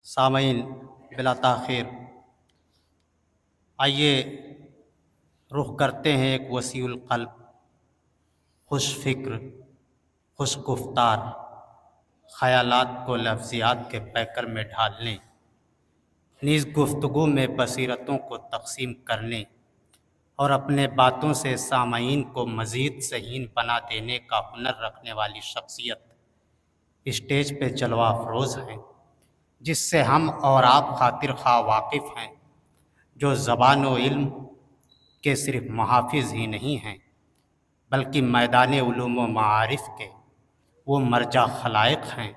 سامعین، بلا تاخیر آئیے رخ کرتے ہیں ایک وسیع القلب، خوش فکر، خوش گفتار خیالات کو لفظیات کے پیکر میں ڈھالنے، نیز گفتگو میں بصیرتوں کو تقسیم کرنے اور اپنے باتوں سے سامعین کو مزید ذہین بنا دینے کا ہنر رکھنے والی شخصیت اسٹیج پہ جلوہ افروز ہیں، جس سے ہم اور آپ خاطر خواہ واقف ہیں، جو زبان و علم کے صرف محافظ ہی نہیں ہیں بلکہ میدان علوم و معارف کے وہ مرجع خلائق ہیں،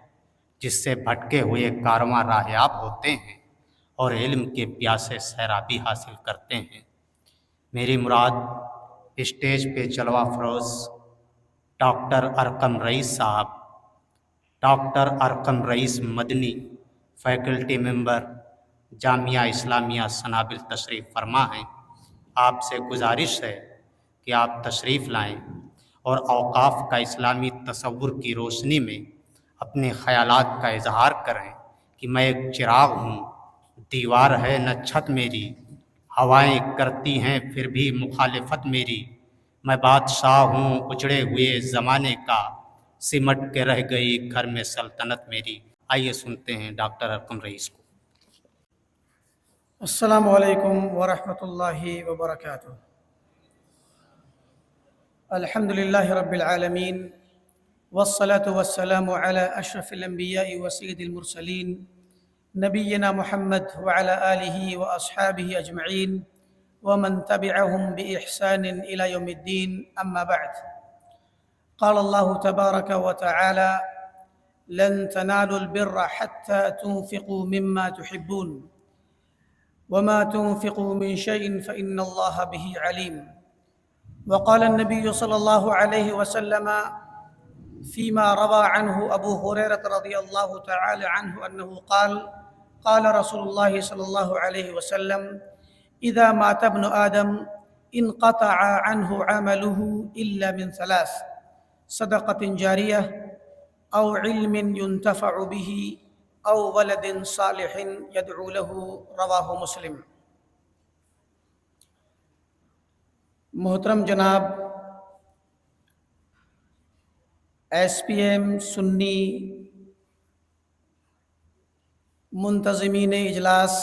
جس سے بھٹکے ہوئے کارواں راہیاب ہوتے ہیں اور علم کے پیاسے سیرابی حاصل کرتے ہیں۔ میری مراد اسٹیج پہ جلوہ افروز ڈاکٹر ارقم رئیس صاحب، ڈاکٹر ارقم رئیس مدنی، فیکلٹی ممبر، جامعہ اسلامیہ سنابل تشریف فرما ہیں۔ آپ سے گزارش ہے کہ آپ تشریف لائیں اور اوقاف کا اسلامی تصور کی روشنی میں اپنے خیالات کا اظہار کریں کہ میں ایک چراغ ہوں، دیوار ہے نہ چھت میری، ہوائیں کرتی ہیں پھر بھی مخالفت میری، میں بادشاہ ہوں اجڑے ہوئے زمانے کا، سمٹ کے رہ گئی گھر میں سلطنت میری۔ آئیے سنتے ہیں ڈاکٹر ارقم رئیس کو۔ السلام علیکم ورحمۃ اللہ وبرکاتہ۔ الحمد للہ رب العالمین والصلاة والسلام علی اشرف الانبیاء وسید المرسلین نبینا محمد وعلی آلہ واصحابہ اجمعین ومن تبعهم بإحسان إلى يوم الدين، اما بعد۔ قال الله تبارك وتعالى لن تنالوا البر حتى تنفقوا مما تحبون وما تنفقوا من شيء فإن الله به عليم۔ وقال النبي صلى الله عليه وسلم فيما روى عنه أبو هريرة رضي الله تعالى عنه أنه قال قال رسول الله صلى الله عليه وسلم إذا مات ابن آدم انقطع عنه عمله إلا من ثلاث: صدقة جارية أو علم ينتفع به او ولد صالح يدعو له، رواہ مسلم۔ محترم جناب ایس پی ایم سنی منتظمین اجلاس،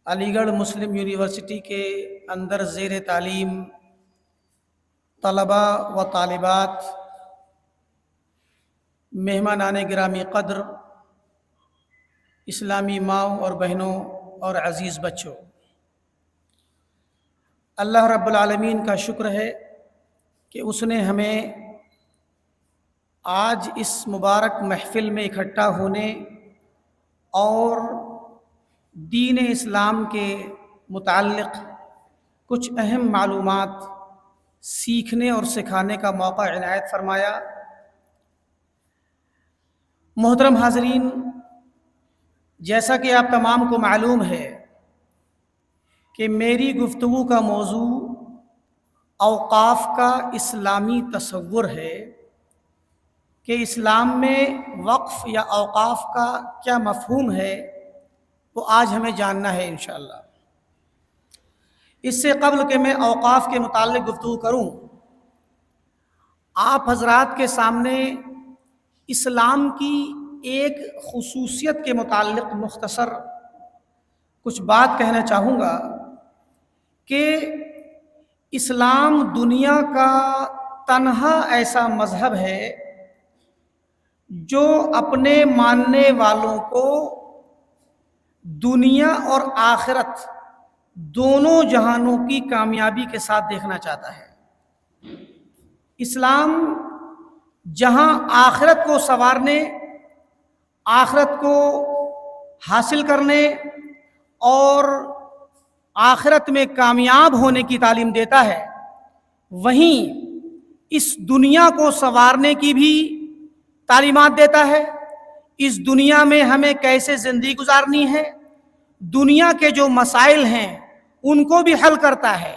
علی گڑھ مسلم یونیورسٹی کے اندر زیر تعلیم طلباء و طالبات، مہمانان گرامی قدر، اسلامی ماؤں اور بہنوں اور عزیز بچوں، اللہ رب العالمین کا شکر ہے کہ اس نے ہمیں آج اس مبارک محفل میں اکٹھا ہونے اور دین اسلام کے متعلق کچھ اہم معلومات سیکھنے اور سکھانے کا موقع عنایت فرمایا۔ محترم حاضرین، جیسا کہ آپ تمام کو معلوم ہے کہ میری گفتگو کا موضوع اوقاف کا اسلامی تصور ہے کہ اسلام میں وقف یا اوقاف کا کیا مفہوم ہے، وہ آج ہمیں جاننا ہے انشاءاللہ۔ اس سے قبل کہ میں اوقاف کے متعلق گفتگو کروں، آپ حضرات کے سامنے اسلام کی ایک خصوصیت کے متعلق مختصر کچھ بات کہنا چاہوں گا کہ اسلام دنیا کا تنہا ایسا مذہب ہے جو اپنے ماننے والوں کو دنیا اور آخرت دونوں جہانوں کی کامیابی کے ساتھ دیکھنا چاہتا ہے۔ اسلام جہاں آخرت کو سنوارنے، آخرت کو حاصل کرنے اور آخرت میں کامیاب ہونے کی تعلیم دیتا ہے، وہیں اس دنیا کو سنوارنے کی بھی تعلیمات دیتا ہے۔ اس دنیا میں ہمیں کیسے زندگی گزارنی ہے، دنیا کے جو مسائل ہیں ان کو بھی حل کرتا ہے۔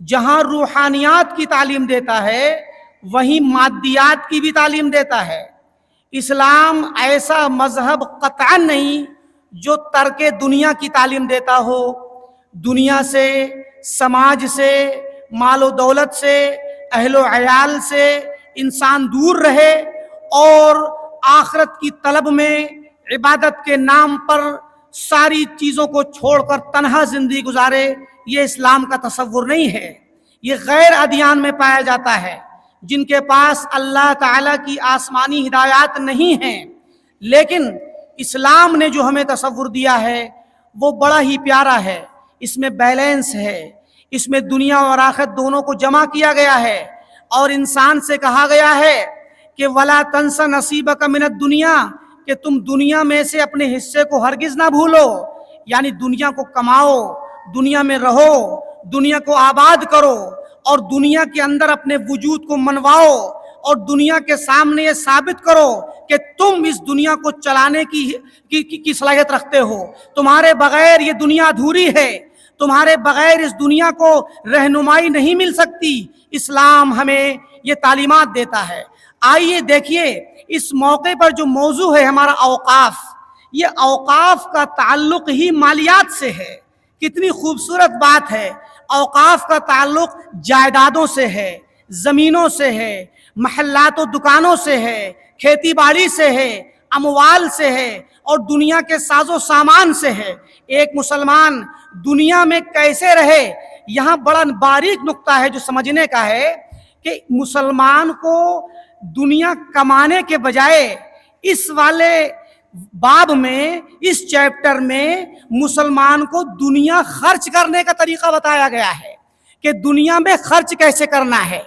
جہاں روحانیات کی تعلیم دیتا ہے وہیں مادیات کی بھی تعلیم دیتا ہے۔ اسلام ایسا مذہب قطعا نہیں جو ترک دنیا کی تعلیم دیتا ہو، دنیا سے، سماج سے، مال و دولت سے، اہل و عیال سے انسان دور رہے اور آخرت کی طلب میں عبادت کے نام پر ساری چیزوں کو چھوڑ کر تنہا زندگی گزارے۔ یہ اسلام کا تصور نہیں ہے، یہ غیر ادیان میں پایا جاتا ہے جن کے پاس اللہ تعالیٰ کی آسمانی ہدایات نہیں ہیں۔ لیکن اسلام نے جو ہمیں تصور دیا ہے وہ بڑا ہی پیارا ہے، اس میں بیلنس ہے، اس میں دنیا اور آخرت دونوں کو جمع کیا گیا ہے، اور انسان سے کہا گیا ہے کہ وَلَا تَنْسَ نَصِيبَكَ مِنَ الدُّنْيَا، کہ تم دنیا میں سے اپنے حصے کو ہرگز نہ بھولو، یعنی دنیا کو کماؤ، دنیا میں رہو، دنیا کو آباد کرو، اور دنیا کے اندر اپنے وجود کو منواؤ، اور دنیا کے سامنے یہ ثابت کرو کہ تم اس دنیا کو چلانے کی صلاحیت رکھتے ہو۔ تمہارے بغیر یہ دنیا ادھوری ہے، تمہارے بغیر اس دنیا کو رہنمائی نہیں مل سکتی۔ اسلام ہمیں یہ تعلیمات دیتا ہے۔ آئیے دیکھیے اس موقع پر جو موضوع ہے ہمارا اوقاف، یہ اوقاف کا تعلق ہی مالیات سے ہے۔ کتنی خوبصورت بات ہے، اوقاف کا تعلق جائیدادوں سے ہے، زمینوں سے ہے، محلات و دکانوں سے ہے، کھیتی باڑی سے ہے، اموال سے ہے، اور دنیا کے ساز و سامان سے ہے۔ ایک مسلمان دنیا میں کیسے رہے، یہاں بڑا باریک نقطہ ہے جو سمجھنے کا ہے کہ مسلمان کو دنیا کمانے کے بجائے اس والے باب میں، اس چیپٹر میں مسلمان کو دنیا خرچ کرنے کا طریقہ بتایا گیا ہے کہ دنیا میں خرچ کیسے کرنا ہے۔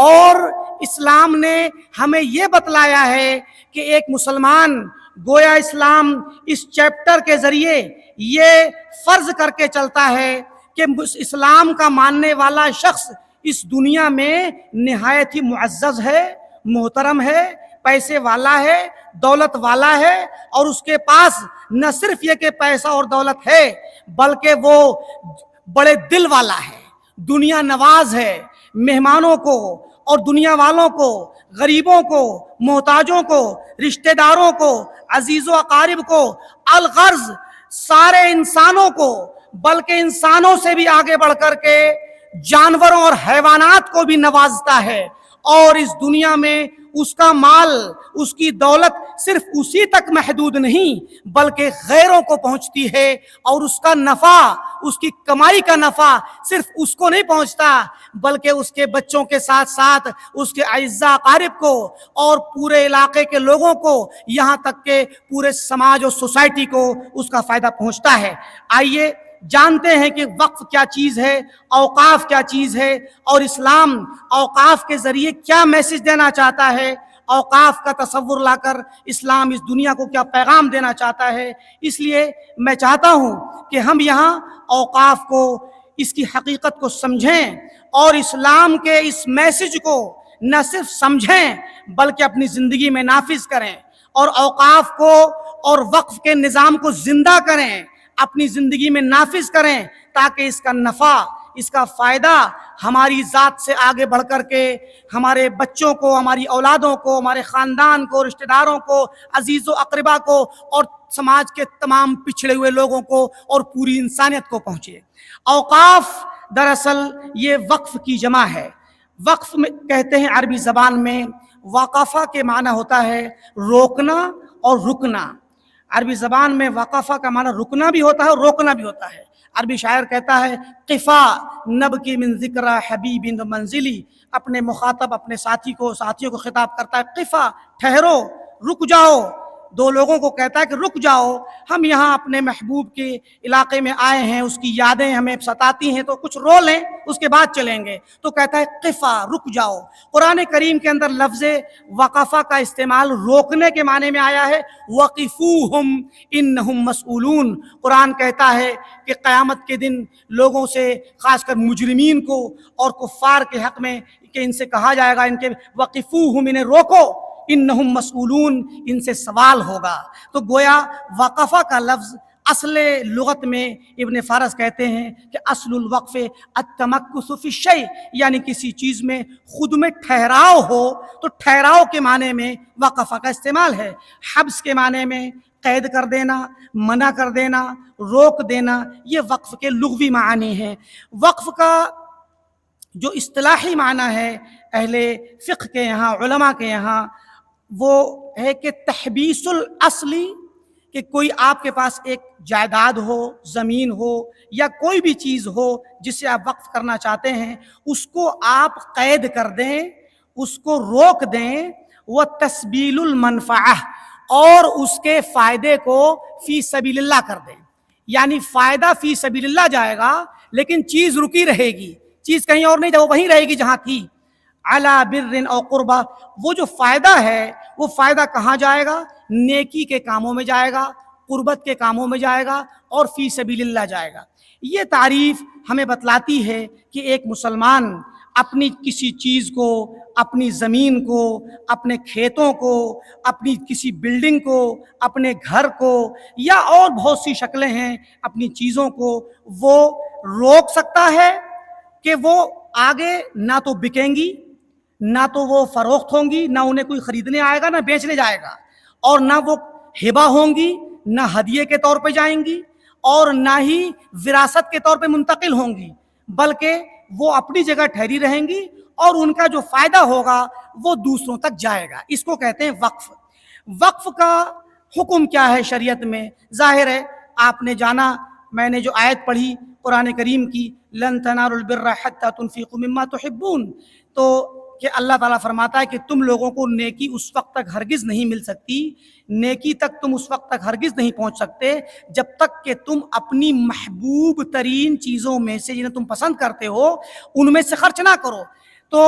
اور اسلام نے ہمیں یہ بتلایا ہے کہ ایک مسلمان، گویا اسلام اس چیپٹر کے ذریعے یہ فرض کر کے چلتا ہے کہ اسلام کا ماننے والا شخص اس دنیا میں نہایت ہی معزز ہے، محترم ہے، پیسے والا ہے، دولت والا ہے، اور اس کے پاس نہ صرف یہ کہ پیسہ اور دولت ہے بلکہ وہ بڑے دل والا ہے، دنیا نواز ہے، مہمانوں کو اور دنیا والوں کو، غریبوں کو، محتاجوں کو، رشتہ داروں کو، عزیز و اقارب کو، الغرض سارے انسانوں کو، بلکہ انسانوں سے بھی آگے بڑھ کر کے جانوروں اور حیوانات کو بھی نوازتا ہے۔ اور اس دنیا میں اس کا مال، اس کی دولت صرف اسی تک محدود نہیں بلکہ غیروں کو پہنچتی ہے، اور اس کا نفع، اس کی کمائی کا نفع صرف اس کو نہیں پہنچتا بلکہ اس کے بچوں کے ساتھ ساتھ اس کے اعزاء اقارب کو اور پورے علاقے کے لوگوں کو، یہاں تک کہ پورے سماج اور سوسائٹی کو اس کا فائدہ پہنچتا ہے۔ آئیے جانتے ہیں کہ وقف کیا چیز ہے، اوقاف کیا چیز ہے، اور اسلام اوقاف کے ذریعے کیا میسج دینا چاہتا ہے، اوقاف کا تصور لا کر اسلام اس دنیا کو کیا پیغام دینا چاہتا ہے۔ اس لیے میں چاہتا ہوں کہ ہم یہاں اوقاف کو، اس کی حقیقت کو سمجھیں اور اسلام کے اس میسج کو نہ صرف سمجھیں بلکہ اپنی زندگی میں نافذ کریں، اور اوقاف کو اور وقف کے نظام کو زندہ کریں، اپنی زندگی میں نافذ کریں، تاکہ اس کا نفع، اس کا فائدہ ہماری ذات سے آگے بڑھ کر کے ہمارے بچوں کو، ہماری اولادوں کو، ہمارے خاندان کو، رشتہ داروں کو، عزیز و اقربا کو، اور سماج کے تمام پچھڑے ہوئے لوگوں کو اور پوری انسانیت کو پہنچے۔ اوقاف دراصل یہ وقف کی جمع ہے۔ وقف میں کہتے ہیں عربی زبان میں، وقفہ کے معنی ہوتا ہے روکنا اور رکنا۔ عربی زبان میں وقفہ کا معنی رکنا بھی ہوتا ہے اور روکنا بھی ہوتا ہے۔ عربی شاعر کہتا ہے قفا نبکی من ذکر حبیب منزلی، اپنے مخاطب، اپنے ساتھیوں کو خطاب کرتا ہے، قفا ٹھہرو، رک جاؤ۔ دو لوگوں کو کہتا ہے کہ رک جاؤ، ہم یہاں اپنے محبوب کے علاقے میں آئے ہیں، اس کی یادیں ہمیں ستاتی ہیں، تو کچھ رو لیں، اس کے بعد چلیں گے۔ تو کہتا ہے قفا، رک جاؤ۔ قرآن کریم کے اندر لفظ وقفہ کا استعمال روکنے کے معنی میں آیا ہے، وقفوہم انہم مسئولون۔ قرآن کہتا ہے کہ قیامت کے دن لوگوں سے، خاص کر مجرمین کو اور کفار کے حق میں، کہ ان سے کہا جائے گا، ان کے وقفوہم، انہیں روکو، انہم مسئولون، ان سے سوال ہوگا۔ تو گویا وقفہ کا لفظ اصل لغت میں ابن فارس کہتے ہیں کہ اصل الوقف التمکث فی الشیء، یعنی کسی چیز میں خود میں ٹھہراؤ ہو تو ٹھہراؤ کے معنی میں وقف کا استعمال ہے۔ حبس کے معنی میں قید کر دینا، منع کر دینا، روک دینا، یہ وقف کے لغوی معانی ہیں۔ وقف کا جو اصطلاحی معنی ہے اہل فقہ کے یہاں، علماء کے یہاں، وہ ہے کہ تحبیس الاصلی، کہ کوئی آپ کے پاس ایک جائیداد ہو، زمین ہو یا کوئی بھی چیز ہو جسے آپ وقف کرنا چاہتے ہیں، اس کو آپ قید کر دیں، اس کو روک دیں، وہ تسبیل المنفعہ، اور اس کے فائدے کو فی سبیل اللہ کر دیں، یعنی فائدہ فی سبیل اللہ جائے گا لیکن چیز رکی رہے گی، چیز کہیں اور نہیں جائے، وہ وہیں رہے گی جہاں تھی۔ علی بر او قربہ، وہ جو فائدہ ہے وہ فائدہ کہاں جائے گا؟ نیکی کے کاموں میں جائے گا، قربت کے کاموں میں جائے گا، اور فی سبیل اللہ جائے گا۔ یہ تعریف ہمیں بتلاتی ہے کہ ایک مسلمان اپنی کسی چیز کو، اپنی زمین کو، اپنے کھیتوں کو، اپنی کسی بلڈنگ کو، اپنے گھر کو، یا اور بہت سی شکلیں ہیں اپنی چیزوں کو، وہ روک سکتا ہے کہ وہ آگے نہ تو بکیں گی، نہ تو وہ فروخت ہوں گی، نہ انہیں کوئی خریدنے آئے گا، نہ بیچنے جائے گا، اور نہ وہ ہبہ ہوں گی، نہ ہدیے کے طور پہ جائیں گی، اور نہ ہی وراثت کے طور پہ منتقل ہوں گی، بلکہ وہ اپنی جگہ ٹھہری رہیں گی اور ان کا جو فائدہ ہوگا وہ دوسروں تک جائے گا۔ اس کو کہتے ہیں وقف۔ وقف کا حکم کیا ہے شریعت میں؟ ظاہر ہے آپ نے جانا، میں نے جو آیت پڑھی قرآن کریم کی، لن تنالوا البر حتى تنفقوا مما تحبون، تو کہ اللہ تعالیٰ فرماتا ہے کہ تم لوگوں کو نیکی اس وقت تک ہرگز نہیں مل سکتی، نیکی تک تم اس وقت تک ہرگز نہیں پہنچ سکتے جب تک کہ تم اپنی محبوب ترین چیزوں میں سے جنہیں تم پسند کرتے ہو ان میں سے خرچ نہ کرو۔ تو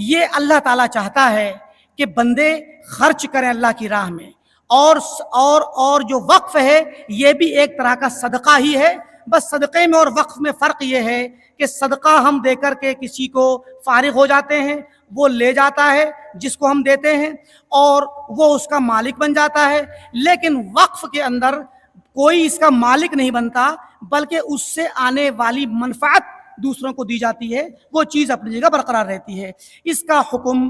یہ اللہ تعالیٰ چاہتا ہے کہ بندے خرچ کریں اللہ کی راہ میں، اور جو وقف ہے یہ بھی ایک طرح کا صدقہ ہی ہے۔ بس صدقے میں اور وقف میں فرق یہ ہے کہ صدقہ ہم دے کر کے کسی کو فارغ ہو جاتے ہیں، وہ لے جاتا ہے جس کو ہم دیتے ہیں اور وہ اس کا مالک بن جاتا ہے، لیکن وقف کے اندر کوئی اس کا مالک نہیں بنتا، بلکہ اس سے آنے والی منفعت دوسروں کو دی جاتی ہے، وہ چیز اپنی جگہ برقرار رہتی ہے۔ اس کا حکم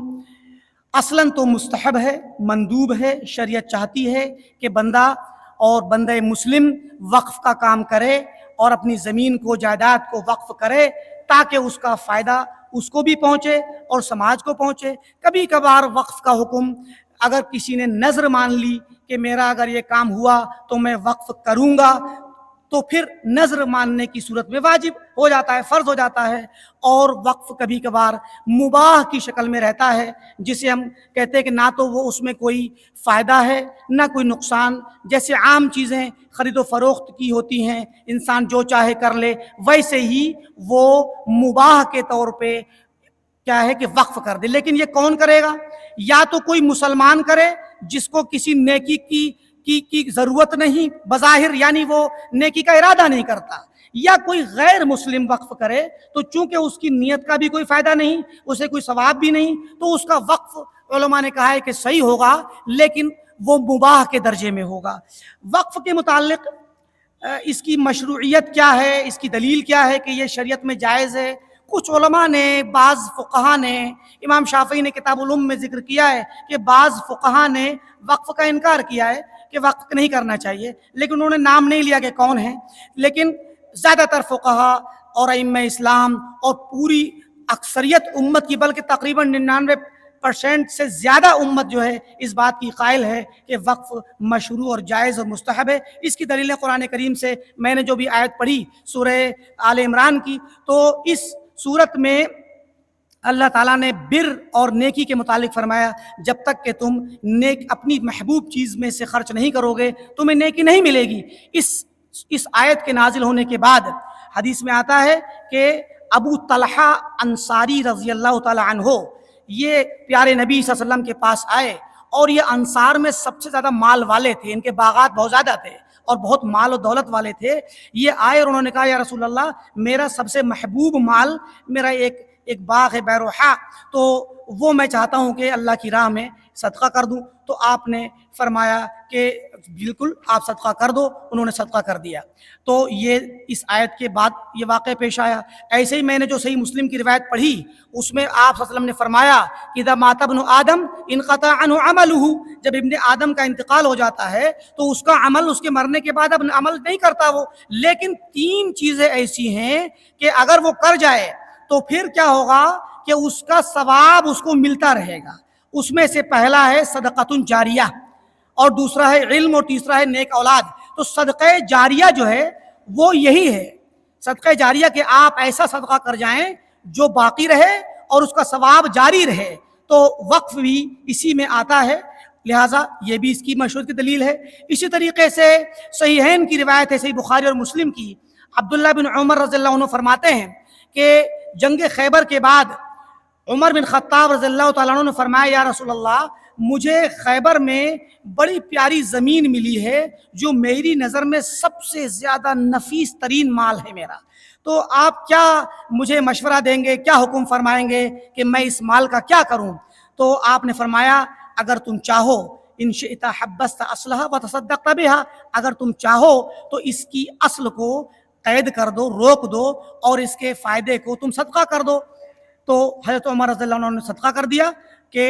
اصلاً تو مستحب ہے، مندوب ہے، شریعت چاہتی ہے کہ بندہ اور بندہ مسلم وقف کا کام کرے اور اپنی زمین کو، جائیداد کو وقف کرے تاکہ اس کا فائدہ اس کو بھی پہنچے اور سماج کو پہنچے۔ کبھی کبھار وقف کا حکم اگر کسی نے نذر مان لی کہ میرا اگر یہ کام ہوا تو میں وقف کروں گا، تو پھر نذر ماننے کی صورت میں واجب ہو جاتا ہے، فرض ہو جاتا ہے۔ اور وقف کبھی کبھار مباح کی شکل میں رہتا ہے، جسے ہم کہتے ہیں کہ نہ تو وہ اس میں کوئی فائدہ ہے نہ کوئی نقصان، جیسے عام چیزیں خرید و فروخت کی ہوتی ہیں، انسان جو چاہے کر لے، ویسے ہی وہ مباح کے طور پہ کیا ہے کہ وقف کر دے۔ لیکن یہ کون کرے گا؟ یا تو کوئی مسلمان کرے جس کو کسی نیکی کی ضرورت نہیں بظاہر، یعنی وہ نیکی کا ارادہ نہیں کرتا، یا کوئی غیر مسلم وقف کرے تو چونکہ اس کی نیت کا بھی کوئی فائدہ نہیں، اسے کوئی ثواب بھی نہیں، تو اس کا وقف علماء نے کہا ہے کہ صحیح ہوگا لیکن وہ مباح کے درجے میں ہوگا۔ وقف کے متعلق اس کی مشروعیت کیا ہے، اس کی دلیل کیا ہے کہ یہ شریعت میں جائز ہے؟ کچھ علماء نے، بعض فقہا نے، امام شافعی نے کتاب الام میں ذکر کیا ہے کہ بعض فقہا نے وقف کا انکار کیا ہے کہ وقف نہیں کرنا چاہیے، لیکن انہوں نے نام نہیں لیا کہ کون ہیں، لیکن زیادہ تر فقہا اور ائمہ اسلام اور پوری اکثریت امت کی، بلکہ تقریباً 99% سے زیادہ امت جو ہے اس بات کی قائل ہے کہ وقف مشروع اور جائز اور مستحب ہے۔ اس کی دلیل قرآن کریم سے میں نے جو بھی آیت پڑھی سورہ آل عمران کی، تو اس صورت میں اللہ تعالیٰ نے بر اور نیکی کے متعلق فرمایا جب تک کہ تم اپنی محبوب چیز میں سے خرچ نہیں کرو گے تمہیں نیکی نہیں ملے گی۔ اس آیت کے نازل ہونے کے بعد حدیث میں آتا ہے کہ ابو طلحہ انصاری رضی اللہ تعالی عنہ یہ پیارے نبی صلی اللہ علیہ وسلم کے پاس آئے، اور یہ انصار میں سب سے زیادہ مال والے تھے، ان کے باغات بہت زیادہ تھے اور بہت مال و دولت والے تھے۔ یہ آئے اور انہوں نے کہا یا رسول اللہ، میرا سب سے محبوب مال میرا ایک باغ ہے بیروحا، تو وہ میں چاہتا ہوں کہ اللہ کی راہ میں صدقہ کر دوں۔ تو آپ نے فرمایا کہ بالکل آپ صدقہ کر دو. انہوں نے صدقہ کر دیا. تو یہ اس آیت کے بعد یہ واقعہ پیش آیا. ایسے ہی میں نے جو صحیح مسلم کی روایت پڑھی اس میں آپ صلی اللہ علیہ وسلم نے فرمایا کہ اذا مات ابن آدم انقطع عنہ عملہ، جب ابن آدم کا انتقال ہو جاتا ہے تو اس کا عمل اس کے مرنے کے بعد اب عمل نہیں کرتا وہ، لیکن 3 چیزیں ایسی ہیں کہ اگر وہ کر جائے تو پھر کیا ہوگا کہ اس کا ثواب اس کو ملتا رہے گا. اس میں سے پہلا ہے صدقۃ جاریہ، اور دوسرا ہے علم، اور تیسرا ہے نیک اولاد. تو صدقہ جاریہ جو ہے وہ یہی ہے، صدقہ جاریہ کہ آپ ایسا صدقہ کر جائیں جو باقی رہے اور اس کا ثواب جاری رہے. تو وقف بھی اسی میں آتا ہے، لہٰذا یہ بھی اس کی مشہور کی دلیل ہے. اسی طریقے سے صحیحین کی روایت ہے، صحیح بخاری اور مسلم کی، عبداللہ بن عمر رضی اللہ عنہ فرماتے ہیں کہ جنگ خیبر کے بعد عمر بن خطاب رضی اللہ تعالیٰ عنہ نے فرمایا یا رسول اللہ، مجھے خیبر میں بڑی پیاری زمین ملی ہے جو میری نظر میں سب سے زیادہ نفیس ترین مال ہے میرا، تو آپ کیا مجھے مشورہ دیں گے، کیا حکم فرمائیں گے کہ میں اس مال کا کیا کروں؟ تو آپ نے فرمایا اگر تم چاہو ان شئت حبست اصلها وتصدقت بها، اگر تم چاہو تو اس کی اصل کو قید کر دو، روک دو، اور اس کے فائدے کو تم صدقہ کر دو. تو حضرت عمر رضی اللہ عنہ نے صدقہ کر دیا کہ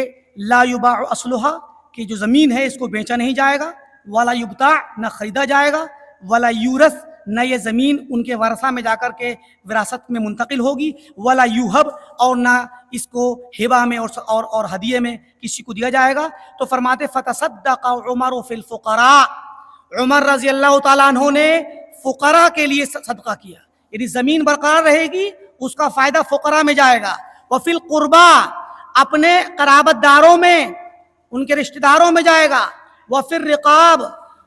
لا یباع اصلها، کہ جو زمین ہے اس کو بیچا نہیں جائے گا، ولا یبتاع، نہ خریدا جائے گا، ولا یورث، نہ یہ زمین ان کے ورثہ میں جا کر کے وراثت میں منتقل ہوگی، ولا یوہب، اور نہ اس کو ہبہ میں اور ہدیے میں کسی کو دیا جائے گا. تو فرماتے فتصدق عمر فی الفقراء، عمر رضی اللہ تعالیٰ عنہ نے فقراء کے لیے صدقہ کیا، یعنی زمین برقرار رہے گی، اس کا فائدہ فقراء میں جائے گا. وفی القربا، اپنے قرابت داروں میں، ان کے رشتہ داروں میں جائے گا. وفی الرقاب،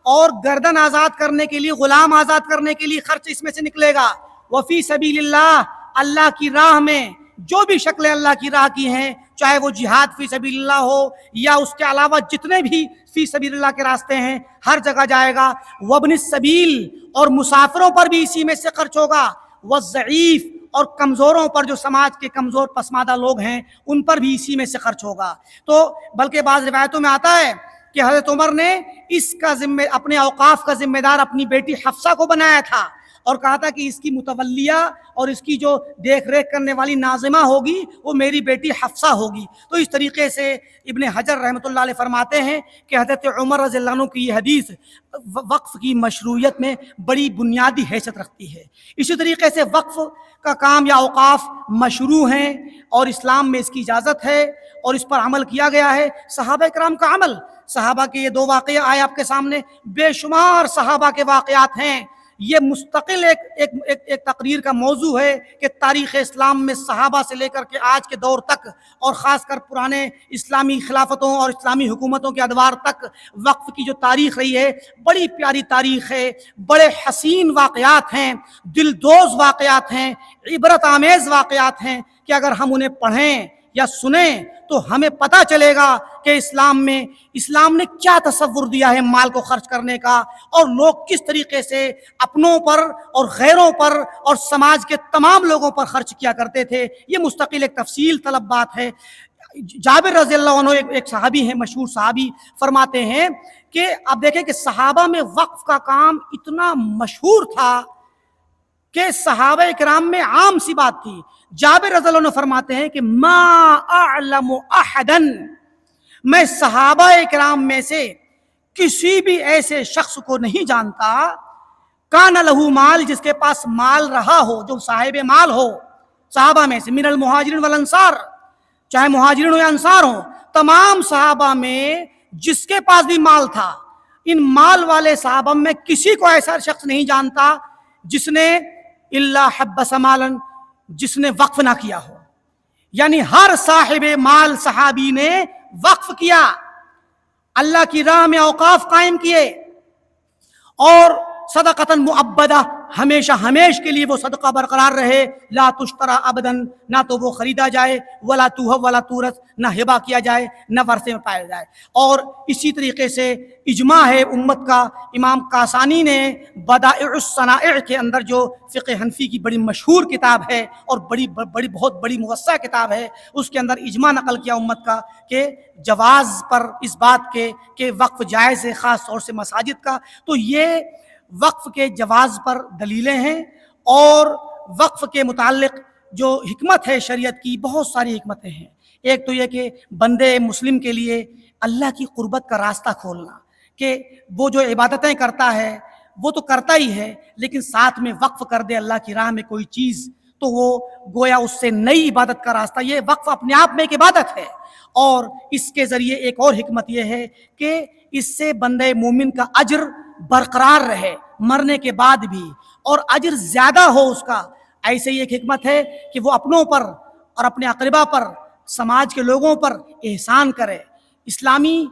اور گردن آزاد کرنے کے لیے، غلام آزاد کرنے کے لیے خرچ اس میں سے نکلے گا. وفی سبیل اللہ، اللہ کی راہ میں جو بھی شکلیں اللہ کی راہ کی ہیں، چاہے وہ جہاد فی سبیل اللہ ہو یا اس کے علاوہ جتنے بھی فی سبیل اللہ کے راستے ہیں، ہر جگہ جائے گا. وابن السبیل، اور مسافروں پر بھی اسی میں سے خرچ ہوگا. والضعیف، اور کمزوروں پر، جو سماج کے کمزور پسماندہ لوگ ہیں ان پر بھی اسی میں سے خرچ ہوگا. تو بلکہ بعض روایتوں میں آتا ہے کہ حضرت عمر نے اس کا اپنے اوقاف کا ذمہ دار اپنی بیٹی حفصہ کو بنایا تھا، اور کہا تھا کہ اس کی متولیہ اور اس کی جو دیکھ ریکھ کرنے والی ناظمہ ہوگی وہ میری بیٹی حفصہ ہوگی. تو اس طریقے سے ابن حجر رحمۃ اللہ علیہ فرماتے ہیں کہ حضرت عمر رضی اللہ عنہ کی یہ حدیث وقف کی مشروعیت میں بڑی بنیادی حیثیت رکھتی ہے. اسی طریقے سے وقف کا کام یا اوقاف مشروع ہیں اور اسلام میں اس کی اجازت ہے اور اس پر عمل کیا گیا ہے. صحابہ کرام کا عمل، صحابہ کے یہ 2 واقعے آئے آپ کے سامنے، بے شمار صحابہ کے واقعات ہیں. یہ مستقل ایک تقریر کا موضوع ہے کہ تاریخ اسلام میں صحابہ سے لے کر کے آج کے دور تک، اور خاص کر پرانے اسلامی خلافتوں اور اسلامی حکومتوں کے ادوار تک وقف کی جو تاریخ رہی ہے، بڑی پیاری تاریخ ہے. بڑے حسین واقعات ہیں، دلدوز واقعات ہیں، عبرت آمیز واقعات ہیں کہ اگر ہم انہیں پڑھیں یا سنیں تو ہمیں پتہ چلے گا کہ اسلام نے کیا تصور دیا ہے مال کو خرچ کرنے کا، اور لوگ کس طریقے سے اپنوں پر اور غیروں پر اور سماج کے تمام لوگوں پر خرچ کیا کرتے تھے. یہ مستقل ایک تفصیل طلب بات ہے. جابر رضی اللہ عنہ ایک صحابی ہیں، مشہور صحابی، فرماتے ہیں کہ اب دیکھیں کہ صحابہ میں وقف کا کام اتنا مشہور تھا کہ صحابہ کرام میں عام سی بات تھی. جابر رضی اللہ عنہ فرماتے ہیں کہ ما اعلم احدا، میں صحابہ کرام میں سے کسی بھی ایسے شخص کو نہیں جانتا، کان لہ مال، جس کے پاس مال رہا ہو، جو صاحب مال ہو صحابہ میں سے، من المہاجرین والانصار، چاہے مہاجرین ہو یا انصار ہو، تمام صحابہ میں جس کے پاس بھی مال تھا، ان مال والے صحابہ میں کسی کو ایسا شخص نہیں جانتا جس نے الا حبس مالا، جس نے وقف نہ کیا ہو. یعنی ہر صاحب مال صحابی نے وقف کیا، اللہ کی راہ میں اوقاف قائم کیے، اور صدقۃ مؤبدہ، ہمیشہ ہمیش کے لیے وہ صدقہ برقرار رہے. لا تشترا ابداً، نہ تو وہ خریدا جائے، ولا توہب ولا تورث، نہ ہبہ کیا جائے، نہ ورثے میں پایا جائے. اور اسی طریقے سے اجماع ہے امت کا. امام کاسانی نے بدائع الصنائع کے اندر جو فقہ حنفی کی بڑی مشہور کتاب ہے اور بہت بڑی موسع کتاب ہے، اس کے اندر اجماع نقل کیا امت کا کہ جواز پر اس بات کے کہ وقف جائز ہے، خاص طور سے مساجد کا. تو یہ وقف کے جواز پر دلیلیں ہیں. اور وقف کے متعلق جو حکمت ہے شریعت کی، بہت ساری حکمتیں ہیں. ایک تو یہ کہ بندے مسلم کے لیے اللہ کی قربت کا راستہ کھولنا، کہ وہ جو عبادتیں کرتا ہے وہ تو کرتا ہی ہے، لیکن ساتھ میں وقف کر دے اللہ کی راہ میں کوئی چیز، تو وہ گویا اس سے نئی عبادت کا راستہ. یہ وقف اپنے آپ میں ایک عبادت ہے. اور اس کے ذریعے ایک اور حکمت یہ ہے کہ اس سے بندے مومن کا اجر برقرار رہے مرنے کے بعد بھی، اور اجر زیادہ ہو اس کا. ایسے ہی ایک حکمت ہے کہ وہ اپنوں پر اور اپنے اقربا پر، سماج کے لوگوں پر احسان کرے. اسلامی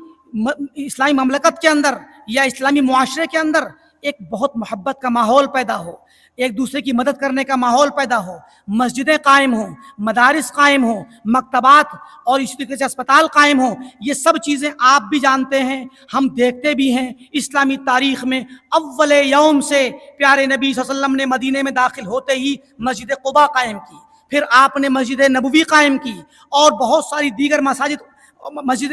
مملکت کے اندر یا اسلامی معاشرے کے اندر ایک بہت محبت کا ماحول پیدا ہو، ایک دوسرے کی مدد کرنے کا ماحول پیدا ہو، مسجدیں قائم ہوں، مدارس قائم ہوں، مکتبات اور اسی طریقے سے اسپتال قائم ہوں. یہ سب چیزیں آپ بھی جانتے ہیں، ہم دیکھتے بھی ہیں. اسلامی تاریخ میں اول یوم سے پیارے نبی صلی اللہ علیہ وسلم نے مدینے میں داخل ہوتے ہی مسجد قباء قائم کی، پھر آپ نے مسجد نبوی قائم کی، اور بہت ساری دیگر مسجد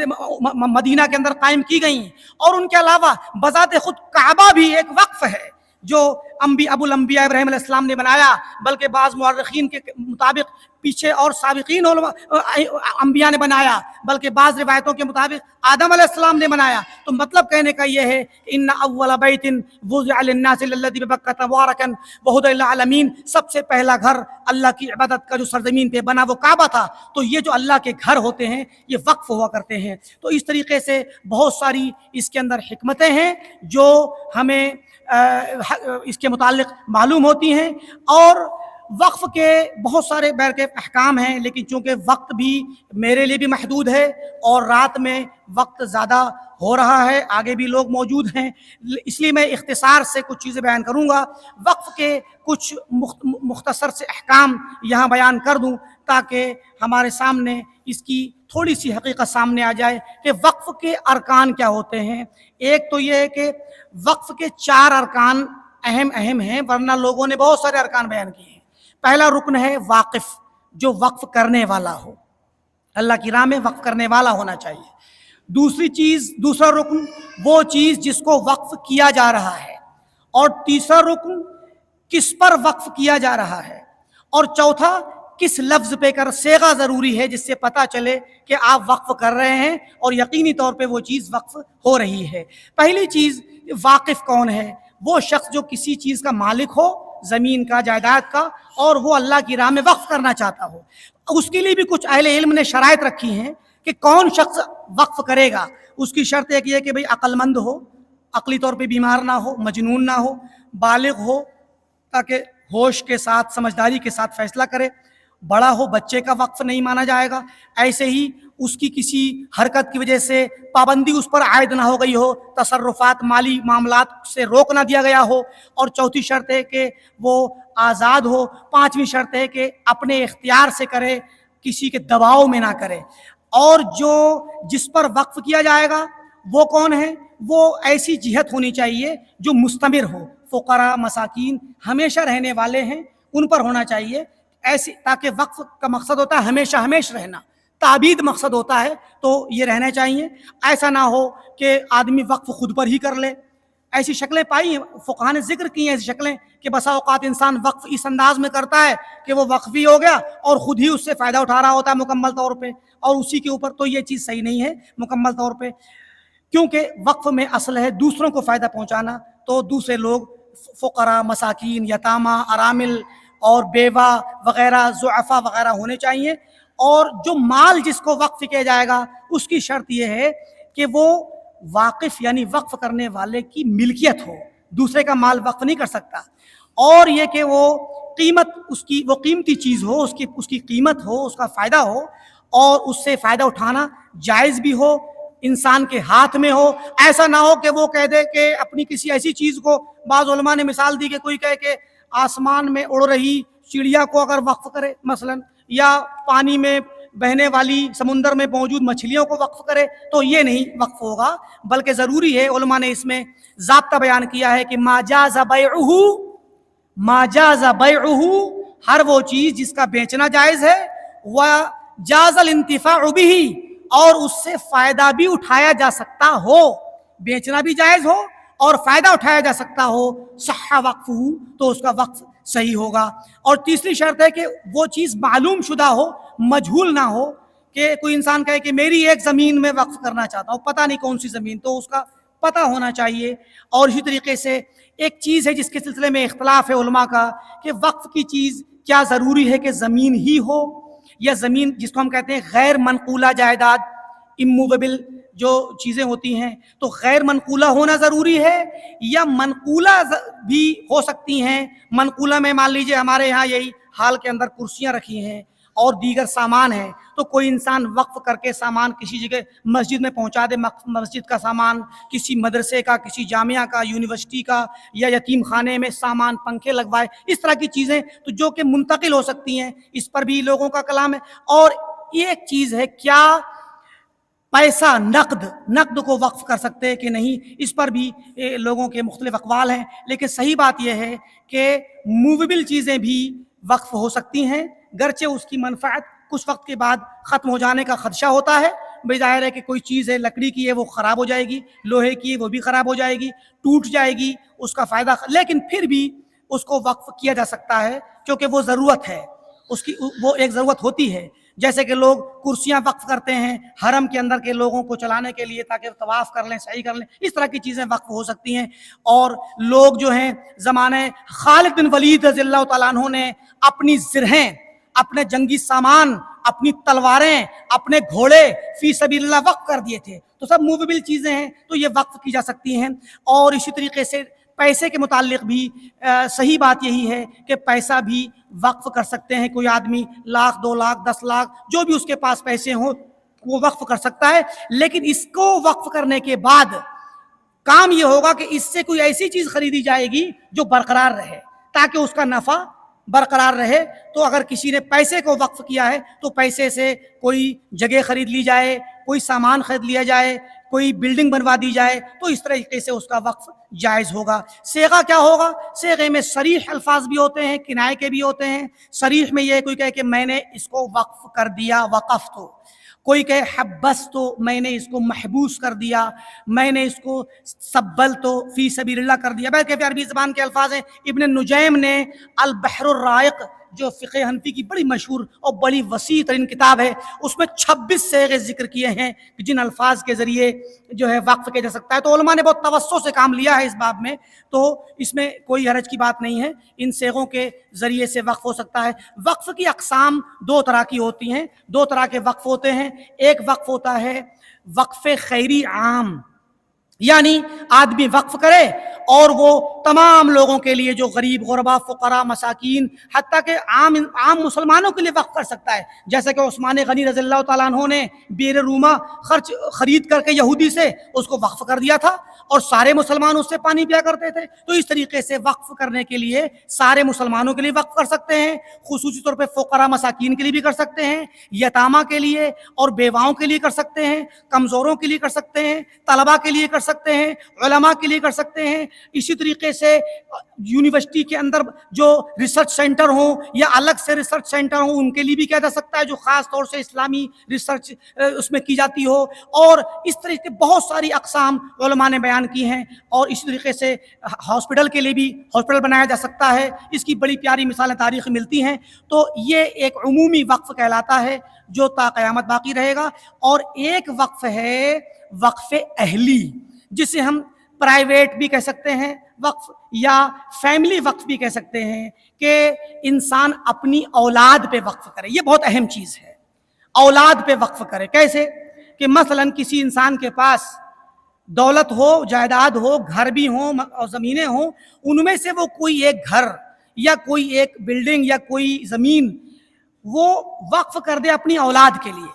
مدینہ کے اندر قائم کی گئیں. اور ان کے علاوہ بذات خود کعبہ بھی ایک وقف ہے جو ابو الانبیاء ابراہیم علیہ السلام نے بنایا، بلکہ بعض مورخین کے مطابق پیچھے اور سابقین انبیاء نے بنایا، بلکہ بعض روایتوں کے مطابق آدم علیہ السلام نے بنایا. تو مطلب کہنے کا یہ ہے کہ ان اول بیت وضع للناس الذی ببکۃ مبارکا وہدی للعالمین، سب سے پہلا گھر اللہ کی عبادت کا جو سرزمین پہ بنا وہ کعبہ تھا. تو یہ جو اللہ کے گھر ہوتے ہیں یہ وقف ہوا کرتے ہیں. تو اس طریقے سے بہت ساری اس کے اندر حکمتیں ہیں جو ہمیں اس کے متعلق معلوم ہوتی ہیں. اور وقف کے بہت سارے کے احکام ہیں، لیکن چونکہ وقت بھی میرے لیے بھی محدود ہے اور رات میں وقت زیادہ ہو رہا ہے، آگے بھی لوگ موجود ہیں، اس لیے میں اختصار سے کچھ چیزیں بیان کروں گا. وقف کے کچھ مختصر سے احکام یہاں بیان کر دوں تاکہ ہمارے سامنے اس کی تھوڑی سی حقیقت سامنے آ جائے کہ وقف کے ارکان کیا ہوتے ہیں. ایک تو یہ ہے کہ وقف کے 4 ارکان اہم ہیں، ورنہ لوگوں نے بہت سارے ارکان بیان کیے ہیں. پہلا رکن ہے واقف، جو وقف کرنے والا ہو، اللہ کی راہ میں وقف کرنے والا ہونا چاہیے. دوسرا رکن وہ چیز جس کو وقف کیا جا رہا ہے. اور تیسرا رکن کس پر وقف کیا جا رہا ہے. اور چوتھا کس لفظ پہ کر صیغہ ضروری ہے جس سے پتہ چلے کہ آپ وقف کر رہے ہیں اور یقینی طور پہ وہ چیز وقف ہو رہی ہے. پہلی چیز، واقف کون ہے؟ وہ شخص جو کسی چیز کا مالک ہو، زمین کا، جائیداد کا، اور وہ اللہ کی راہ میں وقف کرنا چاہتا ہو. اس کے لیے بھی کچھ اہل علم نے شرائط رکھی ہیں کہ کون شخص وقف کرے گا. اس کی شرط ایک یہ کہ بھئی عقل مند ہو، عقلی طور پہ بیمار نہ ہو، مجنون نہ ہو، بالغ ہو تاکہ ہوش کے ساتھ، سمجھداری کے ساتھ فیصلہ کرے. بڑا ہو، بچے کا وقف نہیں مانا جائے گا. ایسے ہی اس کی کسی حرکت کی وجہ سے پابندی اس پر عائد نہ ہو گئی ہو، تصرفات، مالی معاملات سے روک نہ دیا گیا ہو. اور چوتھی شرط ہے کہ وہ آزاد ہو. پانچویں شرط ہے کہ اپنے اختیار سے کرے، کسی کے دباؤ میں نہ کرے. اور جس پر وقف کیا جائے گا وہ کون ہے؟ وہ ایسی جہت ہونی چاہیے جو مستمر ہو. فقراء، مساکین ہمیشہ رہنے والے ہیں، ان پر ہونا چاہیے ایسی، تاکہ وقف کا مقصد ہوتا ہے ہمیشہ رہنا، تعبید مقصد ہوتا ہے، تو یہ رہنے چاہیے. ایسا نہ ہو کہ آدمی وقف خود پر ہی کر لے. ایسی شکلیں پائی ہیں، فقہاء نے ذکر کی ہیں ایسی شکلیں کہ بسا اوقات انسان وقف اس انداز میں کرتا ہے کہ وہ وقفی ہو گیا اور خود ہی اس سے فائدہ اٹھا رہا ہوتا ہے مکمل طور پہ، اور اسی کے اوپر. تو یہ چیز صحیح نہیں ہے مکمل طور پہ، کیونکہ وقف میں اصل ہے دوسروں کو فائدہ پہنچانا. تو دوسرے لوگ، فقراء، مساکین، یتامہ، ارامل اور بیوہ وغیرہ، ضعفاء وغیرہ ہونے چاہیے. اور جو مال جس کو وقف کیا جائے گا اس کی شرط یہ ہے کہ وہ واقف یعنی وقف کرنے والے کی ملکیت ہو، دوسرے کا مال وقف نہیں کر سکتا. اور یہ کہ وہ قیمت، وہ قیمتی چیز ہو، اس کی قیمت ہو، اس کا فائدہ ہو، اور اس سے فائدہ اٹھانا جائز بھی ہو، انسان کے ہاتھ میں ہو. ایسا نہ ہو کہ وہ کہہ دے کہ اپنی کسی ایسی چیز کو، بعض علماء نے مثال دی کہ کوئی کہے کہ آسمان میں اڑ رہی چڑیا کو اگر وقف کرے مثلاً، یا پانی میں بہنے والی سمندر میں موجود مچھلیوں کو وقف کرے، تو یہ نہیں وقف ہوگا، بلکہ ضروری ہے، علماء نے اس میں ضابطہ بیان کیا ہے کہ ما جاز بیعہ، ہر وہ چیز جس کا بیچنا جائز ہے، وجاز الانتفاع بہ، اور اس سے فائدہ بھی اٹھایا جا سکتا ہو، بیچنا بھی جائز ہو اور فائدہ اٹھایا جا سکتا ہو، صح وقفہ، تو اس کا وقف صحیح ہوگا۔ اور تیسری شرط ہے کہ وہ چیز معلوم شدہ ہو، مجہول نہ ہو، کہ کوئی انسان کہے کہ میری ایک زمین میں وقف کرنا چاہتا ہوں، پتہ نہیں کون سی زمین، تو اس کا پتہ ہونا چاہیے۔ اور اسی طریقے سے ایک چیز ہے جس کے سلسلے میں اختلاف ہے علماء کا، کہ وقف کی چیز کیا ضروری ہے کہ زمین ہی ہو، یا زمین جس کو ہم کہتے ہیں غیر منقولہ جائیداد، اموویبل جو چیزیں ہوتی ہیں، تو غیر منقولہ ہونا ضروری ہے، یا منقولہ بھی ہو سکتی ہیں۔ منقولہ میں مان لیجئے ہمارے ہاں یہی حال کے اندر کرسیاں رکھی ہیں اور دیگر سامان ہیں، تو کوئی انسان وقف کر کے سامان کسی جگہ مسجد میں پہنچا دے، مسجد کا سامان، کسی مدرسے کا، کسی جامعہ کا، یونیورسٹی کا، یا یتیم خانے میں سامان، پنکھے لگوائے، اس طرح کی چیزیں تو جو کہ منتقل ہو سکتی ہیں، اس پر بھی لوگوں کا کلام ہے۔ اور ایک چیز ہے، کیا پیسہ نقد کو وقف کر سکتے کہ نہیں، اس پر بھی لوگوں کے مختلف اقوال ہیں، لیکن صحیح بات یہ ہے کہ موویبل چیزیں بھی وقف ہو سکتی ہیں، گرچہ اس کی منفعت کچھ وقت کے بعد ختم ہو جانے کا خدشہ ہوتا ہے۔ بھئی ظاہر ہے کہ کوئی چیز ہے لکڑی کی ہے وہ خراب ہو جائے گی، لوہے کی ہے وہ بھی خراب ہو جائے گی، ٹوٹ جائے گی، اس کا فائدہ، لیکن پھر بھی اس کو وقف کیا جا سکتا ہے، کیونکہ وہ ضرورت ہے، اس کی وہ ایک ضرورت ہوتی ہے۔ جیسے کہ لوگ کرسیاں وقف کرتے ہیں حرم کے اندر کے لوگوں کو چلانے کے لیے، تاکہ طواف کر لیں، صحیح کر لیں، اس طرح کی چیزیں وقف ہو سکتی ہیں۔ اور لوگ جو ہیں زمانہ خالد بن ولید رضی اللہ تعالیٰ عنہ نے اپنی زرہیں، اپنے جنگی سامان، اپنی تلواریں، اپنے گھوڑے فی سبیل اللہ وقف کر دیے تھے، تو سب موویبل چیزیں ہیں، تو یہ وقف کی جا سکتی ہیں۔ اور اسی طریقے سے پیسے کے متعلق بھی صحیح بات یہی ہے کہ پیسہ بھی وقف کر سکتے ہیں، کوئی آدمی 1,00,000 2,00,000 10,00,000 جو بھی اس کے پاس پیسے ہوں وہ وقف کر سکتا ہے، لیکن اس کو وقف کرنے کے بعد کام یہ ہوگا کہ اس سے کوئی ایسی چیز خریدی جائے گی جو برقرار رہے، تاکہ اس کا نفع برقرار رہے۔ تو اگر کسی نے پیسے کو وقف کیا ہے تو پیسے سے کوئی جگہ خرید لی جائے، کوئی سامان خرید لیا جائے، کوئی بلڈنگ بنوا دی جائے، تو اس طریقے سے اس کا وقف جائز ہوگا۔ صیغہ کیا ہوگا؟ صیغے میں صریح الفاظ بھی ہوتے ہیں، کنایے کے بھی ہوتے ہیں۔ صریح میں یہ کوئی کہے کہ میں نے اس کو وقف کر دیا، وقف تو، کوئی کہے حبس تو میں نے اس کو محبوس کر دیا، میں نے اس کو سبل تو فی سبیل اللہ کر دیا۔ بلکہ عربی زبان کے الفاظ ہیں۔ ابن نجیم نے البحر الرائق جو فقہ حنفی کی بڑی مشہور اور بڑی وسیع ترین کتاب ہے، اس میں 26 صیغے ذکر کیے ہیں جن الفاظ کے ذریعے جو ہے وقف کیا جا سکتا ہے۔ تو علماء نے بہت توسع سے کام لیا ہے اس باب میں، تو اس میں کوئی حرج کی بات نہیں ہے، ان صیغوں کے ذریعے سے وقف ہو سکتا ہے۔ وقف کی اقسام 2 طرح کی ہوتی ہیں، 2 طرح کے وقف ہوتے ہیں۔ ایک وقف ہوتا ہے وقف خیری عام، یعنی آدمی وقف کرے اور وہ تمام لوگوں کے لیے، جو غریب، غربا، فقراء، مساکین، حتیٰ کہ عام مسلمانوں کے لیے وقف کر سکتا ہے۔ جیسے کہ عثمان غنی رضی اللہ تعالیٰ عنہ نے بیر روما خرید کر کے یہودی سے اس کو وقف کر دیا تھا، اور سارے مسلمان اس سے پانی پیا کرتے تھے۔ تو اس طریقے سے وقف کرنے کے لیے سارے مسلمانوں کے لیے وقف کر سکتے ہیں، خصوصی طور پہ فقراء مساکین کے لیے بھی کر سکتے ہیں، یتامہ کے لیے اور بیواؤں کے لیے کر سکتے ہیں، کمزوروں کے لیے کر سکتے ہیں، طلباء کے لیے کر سکتے ہیں، علماء کے لیے کر سکتے ہیں۔ اسی طریقے سے یونیورسٹی کے اندر جو ریسرچ سینٹر ہوں یا الگ سے ریسرچ سینٹر ہوں، ان کے لیے بھی کیا جا سکتا ہے، جو خاص طور سے اسلامی ریسرچ اس میں کی جاتی ہو۔ اور اس طرح کے بہت ساری اقسام علماء نے بیان کی ہیں۔ اور اسی طریقے سے ہاسپٹل کے لیے بھی ہاسپٹل بنایا جا سکتا ہے، اس کی بڑی پیاری مثالیں تاریخ میں ملتی ہیں۔ تو یہ ایک عمومی وقف کہلاتا ہے جو تا قیامت باقی رہے گا۔ اور ایک وقف ہے وقف اہلی، جسے ہم پرائیویٹ بھی کہہ سکتے ہیں وقف، یا فیملی وقف بھی کہہ سکتے ہیں، کہ انسان اپنی اولاد پہ وقف کرے۔ یہ بہت اہم چیز ہے، اولاد پہ وقف کرے۔ کیسے؟ کہ مثلا کسی انسان کے پاس دولت ہو، جائیداد ہو، گھر بھی ہوں اور زمینیں ہوں، ان میں سے وہ کوئی ایک گھر یا کوئی ایک بلڈنگ یا کوئی زمین وہ وقف کر دے اپنی اولاد کے لیے۔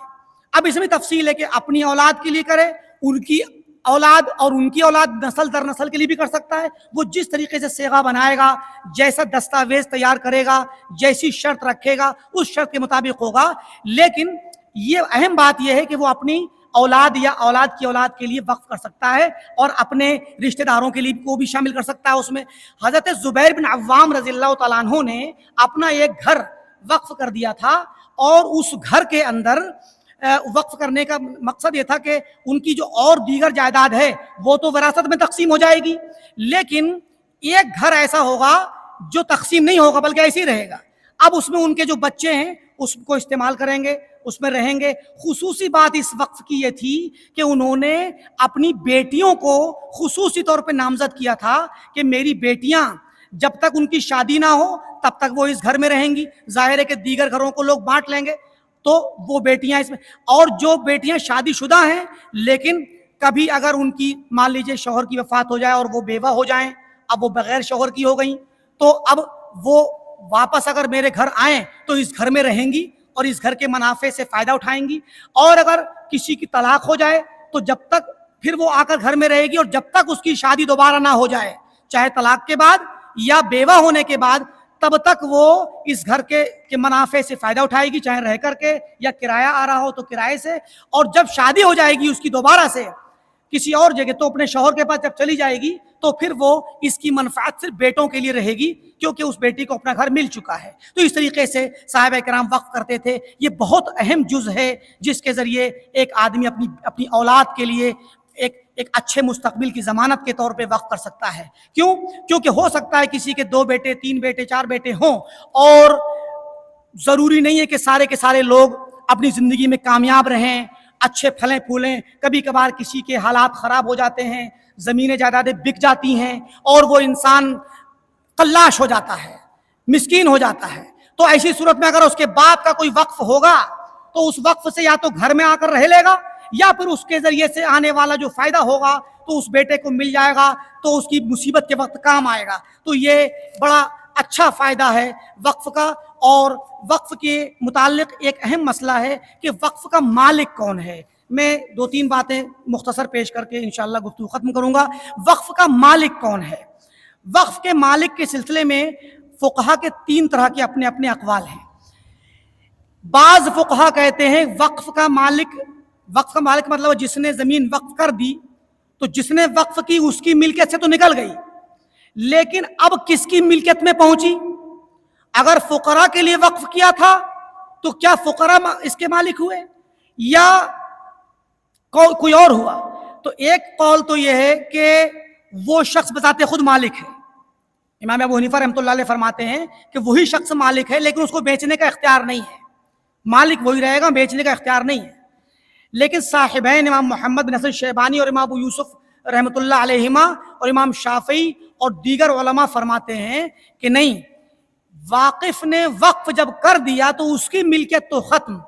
اب اس میں تفصیل ہے کہ اپنی اولاد کے لیے کرے، ان کی اولاد اور ان کی اولاد نسل در نسل کے لیے بھی کر سکتا ہے. وہ جس طریقے سے صیغہ بنائے گا، جیسا دستاویز تیار کرے گا، جیسی شرط رکھے گا، اس شرط کے مطابق ہوگا. لیکن یہ اہم بات یہ ہے کہ وہ اپنی اولاد یا اولاد کی اولاد کے لیے وقف کر سکتا ہے اور اپنے رشتہ داروں کے لیے کو بھی شامل کر سکتا ہے اس میں. حضرت زبیر بن عوام رضی اللہ تعالیٰ عنہ نے اپنا ایک گھر وقف کر دیا تھا، اور اس گھر کے اندر وقف کرنے کا مقصد یہ تھا کہ ان کی جو اور دیگر جائیداد ہے وہ تو وراثت میں تقسیم ہو جائے گی، لیکن ایک گھر ایسا ہوگا جو تقسیم نہیں ہوگا بلکہ ایسے ہی رہے گا. اب اس میں ان کے جو بچے ہیں اس کو استعمال کریں گے، اس میں رہیں گے. خصوصی بات اس وقف کی یہ تھی کہ انہوں نے اپنی بیٹیوں کو خصوصی طور پہ نامزد کیا تھا کہ میری بیٹیاں جب تک ان کی شادی نہ ہو تب تک وہ اس گھر میں رہیں گی. ظاہر ہے کہ دیگر گھروں کو لوگ بانٹ لیں گے تو وہ بیٹیاں اس میں، اور جو بیٹیاں شادی شدہ ہیں لیکن کبھی اگر ان کی مان لیجیے شوہر کی وفات ہو جائے اور وہ بیوہ ہو جائیں، اب وہ بغیر شوہر کی ہو گئیں، تو اب وہ واپس اگر میرے گھر آئیں تو اس گھر میں رہیں گی اور اس گھر کے منافع سے فائدہ اٹھائیں گی. اور اگر کسی کی طلاق ہو جائے تو جب تک پھر وہ آ کر گھر میں رہے گی، اور جب تک اس کی شادی دوبارہ نہ ہو جائے، چاہے طلاق کے بعد یا بیوہ ہونے کے بعد، تب تک وہ اس گھر کے منافع سے فائدہ اٹھائے گی، چاہے رہ کر کے یا کرایہ آ رہا ہو تو کرائے سے. اور جب شادی ہو جائے گی اس کی دوبارہ سے کسی اور جگہ، تو اپنے شوہر کے پاس جب چلی جائے گی تو پھر وہ اس کی منفعت صرف بیٹوں کے لیے رہے گی، کیونکہ اس بیٹی کو اپنا گھر مل چکا ہے. تو اس طریقے سے صحابہ کرام وقف کرتے تھے. یہ بہت اہم جز ہے جس کے ذریعے ایک آدمی اپنی اولاد کے لیے ایک اچھے مستقبل کی ضمانت کے طور پہ وقف کر سکتا ہے. کیوں؟ کیونکہ ہو سکتا ہے کسی کے 2 بیٹے 3 بیٹے 4 بیٹے ہوں، اور ضروری نہیں ہے کہ سارے کے سارے لوگ اپنی زندگی میں کامیاب رہیں، اچھے پھلیں پھولیں. کبھی کبھار کسی کے حالات خراب ہو جاتے ہیں، زمینیں جائیدادیں بک جاتی ہیں اور وہ انسان قلاش ہو جاتا ہے، مسکین ہو جاتا ہے. تو ایسی صورت میں اگر اس کے باپ کا کوئی وقف ہوگا تو اس وقف سے یا تو گھر میں آ کر رہ لے گا، یا پھر اس کے ذریعے سے آنے والا جو فائدہ ہوگا تو اس بیٹے کو مل جائے گا، تو اس کی مصیبت کے وقت کام آئے گا. تو یہ بڑا اچھا فائدہ ہے وقف کا. اور وقف کے متعلق ایک اہم مسئلہ ہے کہ وقف کا مالک کون ہے. میں 2-3 باتیں مختصر پیش کر کے انشاءاللہ گفتگو ختم کروں گا. وقف کا مالک کون ہے؟ وقف کے مالک کے سلسلے میں فقہا کے 3 طرح کے اپنے اپنے اقوال ہیں. بعض فقہا کہتے ہیں وقف کا مالک مطلب جس نے زمین وقف کر دی تو جس نے وقف کی اس کی ملکیت سے تو نکل گئی، لیکن اب کس کی ملکیت میں پہنچی؟ اگر فقراء کے لیے وقف کیا تھا تو کیا فقراء اس کے مالک ہوئے یا کوئی اور ہوا؟ تو ایک قول تو یہ ہے کہ وہ شخص بذات خود مالک ہے. امام ابو حنیفہ رحمۃ اللہ علیہ فرماتے ہیں کہ وہی شخص مالک ہے، لیکن اس کو بیچنے کا اختیار نہیں ہے. مالک وہی رہے گا، بیچنے کا اختیار نہیں ہے. لیکن صاحبین امام محمد بن حسن شیبانی اور امام ابو یوسف رحمۃ اللہ علیہما اور امام شافعی اور دیگر علماء فرماتے ہیں کہ نہیں، واقف نے وقف جب کر دیا تو اس کی ملکیت تو ختم،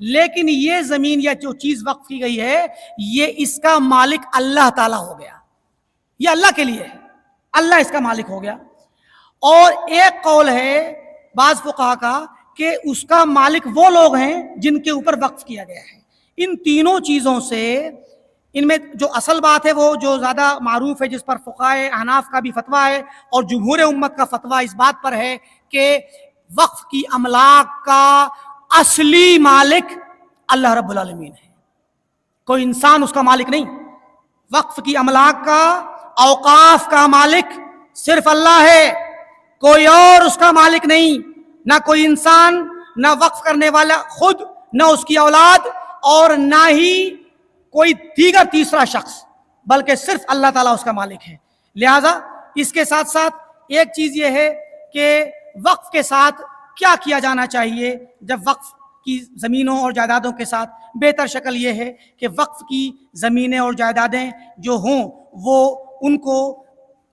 لیکن یہ زمین یا جو چیز وقف کی گئی ہے یہ اس کا مالک اللہ تعالیٰ ہو گیا، یہ اللہ کے لیے ہے، اللہ اس کا مالک ہو گیا. اور ایک قول ہے بعض فقہا کا کہ اس کا مالک وہ لوگ ہیں جن کے اوپر وقف کیا گیا ہے. ان تینوں چیزوں سے ان میں جو اصل بات ہے وہ جو زیادہ معروف ہے، جس پر فقہائے احناف کا بھی فتویٰ ہے اور جمہور امت کا فتویٰ اس بات پر ہے کہ وقف کی املاک کا اصلی مالک اللہ رب العالمین ہے، کوئی انسان اس کا مالک نہیں. وقف کی املاک کا، اوقاف کا مالک صرف اللہ ہے، کوئی اور اس کا مالک نہیں، نہ کوئی انسان، نہ وقف کرنے والا خود، نہ اس کی اولاد، اور نہ ہی کوئی دیگر تیسرا شخص، بلکہ صرف اللہ تعالیٰ اس کا مالک ہے. لہذا اس کے ساتھ ساتھ ایک چیز یہ ہے کہ وقف کے ساتھ کیا کیا جانا چاہیے جب وقف کی زمینوں اور جائیدادوں کے ساتھ. بہتر شکل یہ ہے کہ وقف کی زمینیں اور جائیدادیں جو ہوں وہ ان کو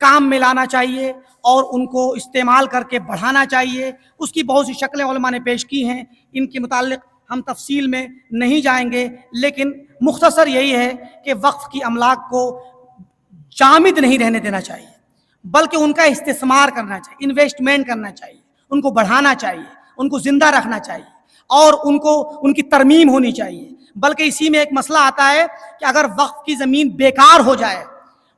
کام میں لانا چاہیے اور ان کو استعمال کر کے بڑھانا چاہیے. اس کی بہت سی شکلیں علماء نے پیش کی ہیں، ان کے متعلق ہم تفصیل میں نہیں جائیں گے، لیکن مختصر یہی ہے کہ وقف کی املاک کو جامد نہیں رہنے دینا چاہیے، بلکہ ان کا استثمار کرنا چاہیے، انویسٹمنٹ کرنا چاہیے، ان کو بڑھانا چاہیے، ان کو زندہ رکھنا چاہیے. اور ان کی ترمیم ہونی چاہیے. بلکہ اسی میں ایک مسئلہ آتا ہے کہ اگر وقف کی زمین بیکار ہو جائے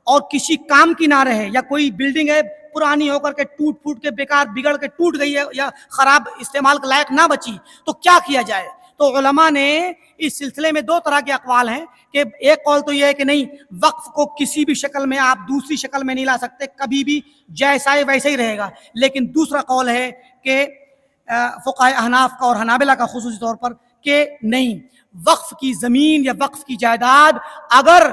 اور کسی کام کی نہ رہے, یا کوئی بلڈنگ ہے پرانی ہو کر کے ٹوٹ پھوٹ کے بیکار بگڑ کے ٹوٹ گئی ہے یا خراب استعمال کے لائق نہ بچی, تو کیا کیا جائے؟ تو علماء نے اس سلسلے میں دو طرح کے اقوال ہیں کہ ایک قول تو یہ ہے کہ نہیں, وقف کو کسی بھی شکل میں آپ دوسری شکل میں نہیں لا سکتے, کبھی بھی جیسا ہے ویسا ہی رہے گا. لیکن دوسرا قول ہے کہ فقہاء احناف کا اور حنابلہ کا خصوصی طور پر کہ نہیں, وقف کی زمین یا وقف کی جائیداد اگر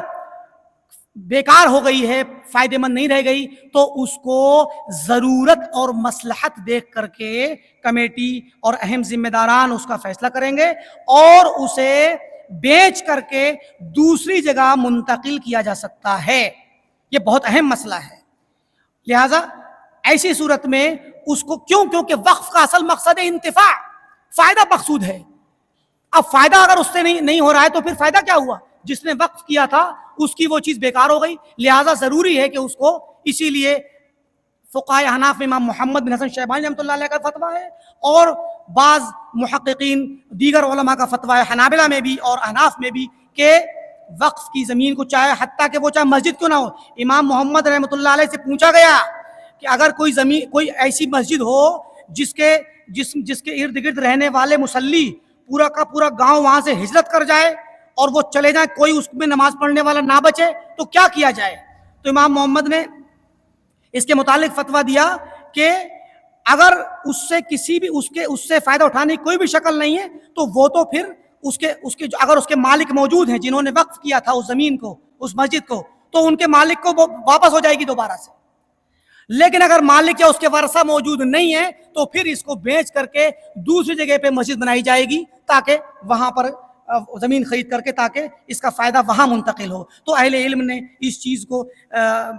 بیکار ہو گئی ہے, فائدہ مند نہیں رہ گئی, تو اس کو ضرورت اور مصلحت دیکھ کر کے کمیٹی اور اہم ذمہ داران اس کا فیصلہ کریں گے اور اسے بیچ کر کے دوسری جگہ منتقل کیا جا سکتا ہے. یہ بہت اہم مسئلہ ہے. لہذا ایسی صورت میں اس کو کیونکہ وقف کا اصل مقصد ہے انتفاع, فائدہ مقصود ہے. اب فائدہ اگر اس سے نہیں ہو رہا ہے تو پھر فائدہ کیا ہوا؟ جس نے وقف کیا تھا اس کی وہ چیز بیکار ہو گئی. لہذا ضروری ہے کہ اس کو, اسی لیے فقہاء احناف میں امام محمد بن حسن شیبانی رحمۃ اللہ علیہ کا فتویٰ ہے, اور بعض محققین دیگر علماء کا فتویٰ ہے حنابلہ میں بھی اور احناف میں بھی, کہ وقف کی زمین کو چاہے حتیٰ کہ وہ چاہے مسجد کیوں نہ ہو. امام محمد رحمۃ اللہ علیہ سے پوچھا گیا کہ اگر کوئی ایسی مسجد ہو جس کے ارد گرد رہنے والے مصلی پورا کا پورا گاؤں وہاں سے ہجرت کر جائے اور وہ چلے جائیں, کوئی اس میں نماز پڑھنے والا نہ بچے, تو کیا کیا جائے؟ تو امام محمد نے اس کے متعلق فتویٰ دیا کہ اگر اس سے فائدہ اٹھانے کی کوئی بھی شکل نہیں ہے تو وہ تو پھر اگر اس کے مالک موجود ہیں جنہوں نے وقف کیا تھا اس زمین کو, اس مسجد کو, تو ان کے مالک کو واپس ہو جائے گی دوبارہ سے. لیکن اگر مالک یا اس کے ورثہ موجود نہیں ہے تو پھر اس کو بیچ کر کے دوسری جگہ پہ مسجد بنائی جائے گی, تاکہ وہاں پر زمین خرید کر کے تاکہ اس کا فائدہ وہاں منتقل ہو. تو اہل علم نے اس چیز کو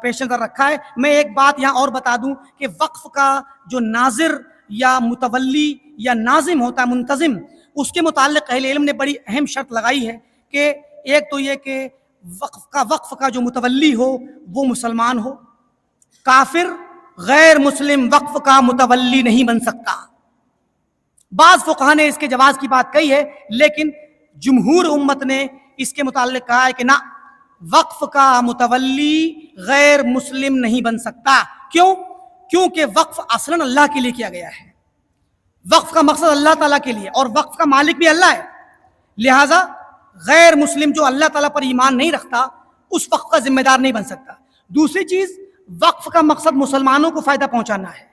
پیش نظر رکھا ہے. میں ایک بات یہاں اور بتا دوں کہ وقف کا جو ناظر یا متولی یا ناظم ہوتا ہے, منتظم, اس کے متعلق اہل علم نے بڑی اہم شرط لگائی ہے کہ ایک تو یہ کہ وقف کا جو متولی ہو وہ مسلمان ہو. کافر غیر مسلم وقف کا متولی نہیں بن سکتا. بعض فقہاء نے اس کے جواز کی بات کہی ہے, لیکن جمہور امت نے اس کے متعلق کہا ہے کہ نہ, وقف کا متولی غیر مسلم نہیں بن سکتا. کیوں؟ کیونکہ وقف اصلاً اللہ کے لیے کیا گیا ہے. وقف کا مقصد اللہ تعالیٰ کے لیے, اور وقف کا مالک بھی اللہ ہے. لہٰذا غیر مسلم جو اللہ تعالیٰ پر ایمان نہیں رکھتا اس وقف کا ذمہ دار نہیں بن سکتا. دوسری چیز, وقف کا مقصد مسلمانوں کو فائدہ پہنچانا ہے,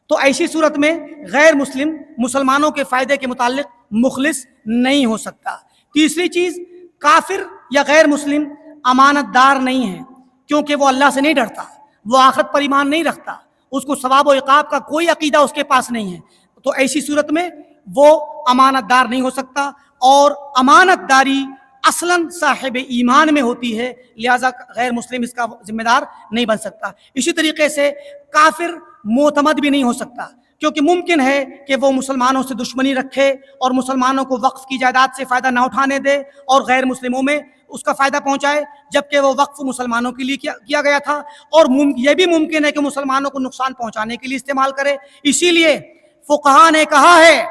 تو ایسی صورت میں غیر مسلم مسلمانوں کے فائدے کے متعلق مخلص نہیں ہو سکتا. تیسری چیز, کافر یا غیر مسلم امانت دار نہیں ہے, کیونکہ وہ اللہ سے نہیں ڈرتا, وہ آخرت پر ایمان نہیں رکھتا, اس کو ثواب و عقاب کا کوئی عقیدہ اس کے پاس نہیں ہے. تو ایسی صورت میں وہ امانت دار نہیں ہو سکتا, اور امانت داری اصلاً صاحب ایمان میں ہوتی ہے, لہذا غیر مسلم اس کا ذمہ دار نہیں بن سکتا. اسی طریقے سے کافر معتمد بھی نہیں ہو سکتا, کیونکہ ممکن ہے کہ وہ مسلمانوں سے دشمنی رکھے اور مسلمانوں کو وقف کی جائیداد سے فائدہ نہ اٹھانے دے اور غیر مسلموں میں اس کا فائدہ پہنچائے, جبکہ وہ وقف مسلمانوں کے لیے کیا گیا تھا, اور یہ بھی ممکن ہے کہ مسلمانوں کو نقصان پہنچانے کے لیے استعمال کرے. اسی لیے فقہاء نے کہا ہے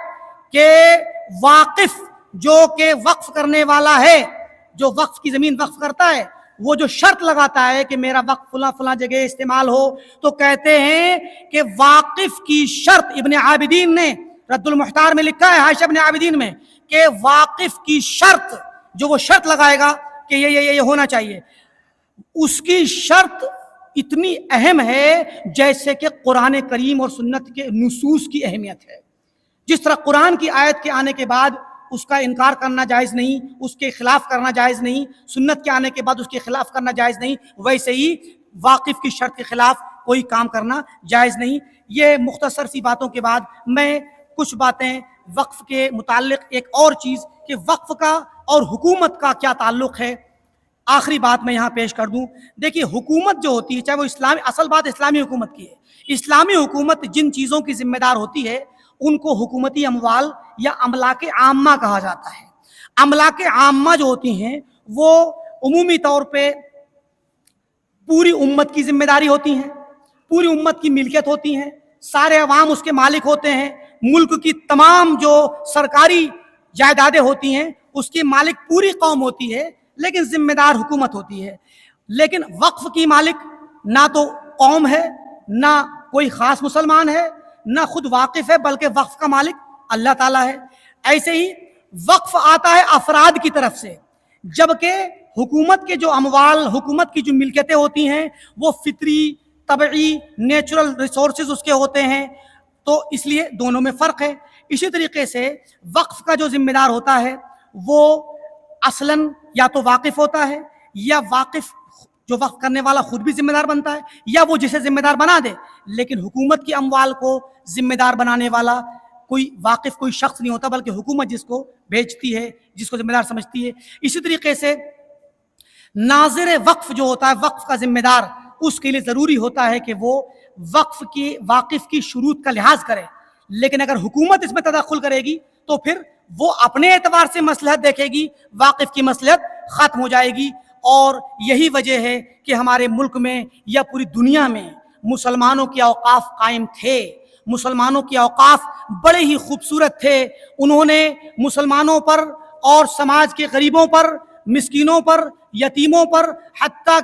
کہ واقف جو کہ وقف کرنے والا ہے, جو وقف کی زمین وقف کرتا ہے, وہ جو شرط لگاتا ہے کہ میرا وقف فلاں جگہ استعمال ہو, تو کہتے ہیں کہ واقف کی شرط, ابن عابدین نے رد المحتار میں لکھا ہے, حاشیہ ابن عابدین میں, کہ واقف کی شرط, جو وہ شرط لگائے گا کہ یہ ہونا چاہیے, اس کی شرط اتنی اہم ہے جیسے کہ قرآن کریم اور سنت کے نصوص کی اہمیت ہے. جس طرح قرآن کی آیت کے آنے کے بعد اس کا انکار کرنا جائز نہیں, اس کے خلاف کرنا جائز نہیں, سنت کے آنے کے بعد اس کے خلاف کرنا جائز نہیں, ویسے ہی واقف کی شرط کے خلاف کوئی کام کرنا جائز نہیں. یہ مختصر سی باتوں کے بعد میں کچھ باتیں وقف کے متعلق, ایک اور چیز کہ وقف کا اور حکومت کا کیا تعلق ہے, آخری بات میں یہاں پیش کر دوں. دیکھیے, حکومت جو ہوتی ہے, چاہے وہ اسلامی, اصل بات اسلامی حکومت کی ہے. اسلامی حکومت جن چیزوں کی ذمہ دار ہوتی ہے ان کو حکومتی اموال یا املاک عامہ کہا جاتا ہے. املاک عامہ جو ہوتی ہیں وہ عمومی طور پہ پوری امت کی ذمہ داری ہوتی ہیں, پوری امت کی ملکیت ہوتی ہیں, سارے عوام اس کے مالک ہوتے ہیں. ملک کی تمام جو سرکاری جائیدادیں ہوتی ہیں اس کی مالک پوری قوم ہوتی ہے لیکن ذمہ دار حکومت ہوتی ہے. لیکن وقف کی مالک نہ تو قوم ہے نہ کوئی خاص مسلمان ہے نہ خود واقف ہے بلکہ وقف کا مالک اللہ تعالیٰ ہے. ایسے ہی وقف آتا ہے افراد کی طرف سے، جبکہ حکومت کے جو اموال، حکومت کی جو ملکیتیں ہوتی ہیں وہ فطری، طبعی، نیچرل ریسورسز اس کے ہوتے ہیں، تو اس لیے دونوں میں فرق ہے. اسی طریقے سے وقف کا جو ذمہ دار ہوتا ہے وہ اصلاً یا تو واقف ہوتا ہے یا واقف جو وقف کرنے والا خود بھی ذمہ دار بنتا ہے یا وہ جسے ذمہ دار بنا دے. لیکن حکومت کی اموال کو ذمہ دار بنانے والا کوئی واقف کوئی شخص نہیں ہوتا بلکہ حکومت جس کو بیچتی ہے، جس کو ذمہ دار سمجھتی ہے. اسی طریقے سے ناظر وقف جو ہوتا ہے، وقف کا ذمہ دار، اس کے لیے ضروری ہوتا ہے کہ وہ واقف کی شروط کا لحاظ کرے. لیکن اگر حکومت اس میں تدخل کرے گی تو پھر وہ اپنے اعتبار سے مصلحت دیکھے گی، واقف کی مصلحت ختم ہو جائے گی. اور یہی وجہ ہے کہ ہمارے ملک میں یا پوری دنیا میں مسلمانوں کے اوقاف قائم تھے. مسلمانوں کے اوقاف بڑے ہی خوبصورت تھے. انہوں نے مسلمانوں پر اور سماج کے غریبوں پر، مسکینوں پر، یتیموں پر، حتیٰ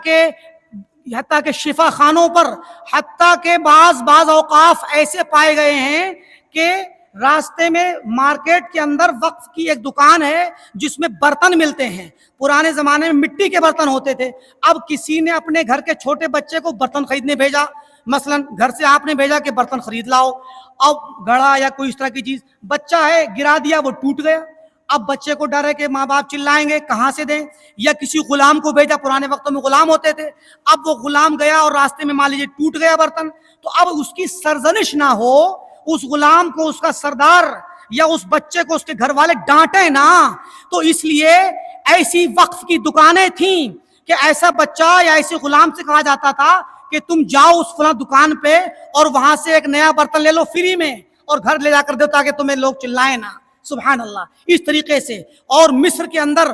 کہ شفا خانوں پر، حتیٰ کہ بعض اوقاف ایسے پائے گئے ہیں کہ راستے میں مارکیٹ کے اندر وقف کی ایک دکان ہے جس میں برتن ملتے ہیں. پرانے زمانے میں مٹی کے برتن ہوتے تھے، اب کسی نے اپنے گھر کے چھوٹے بچے کو برتن خریدنے بھیجا، مثلا گھر سے آپ نے بھیجا کہ برتن خرید لاؤ، اب گھڑا یا کوئی اس طرح کی چیز، بچہ ہے گرا دیا، وہ ٹوٹ گیا. اب بچے کو ڈر ہے کہ ماں باپ چلائیں گے، کہاں سے دیں. یا کسی غلام کو بھیجا، پرانے وقتوں میں غلام ہوتے تھے، اب وہ غلام گیا اور راستے میں مان لیجیے ٹوٹ گیا برتن، تو اب اس کی سرزنش نہ ہو، اس غلام کو اس کا سردار یا اس بچے کو اس کے گھر والے ڈانٹے نا. تو اس لیے ایسی وقف کی دکانیں تھیں کہ ایسا بچہ یا ایسے غلام سے کہا جاتا تھا کہ تم جاؤ اس فلاں دکان پہ اور وہاں سے ایک نیا برتن لے لو فری میں اور گھر لے جا کر دو تاکہ تمہیں لوگ چلائیں نا. سبحان اللہ. اس طریقے سے اور مصر کے اندر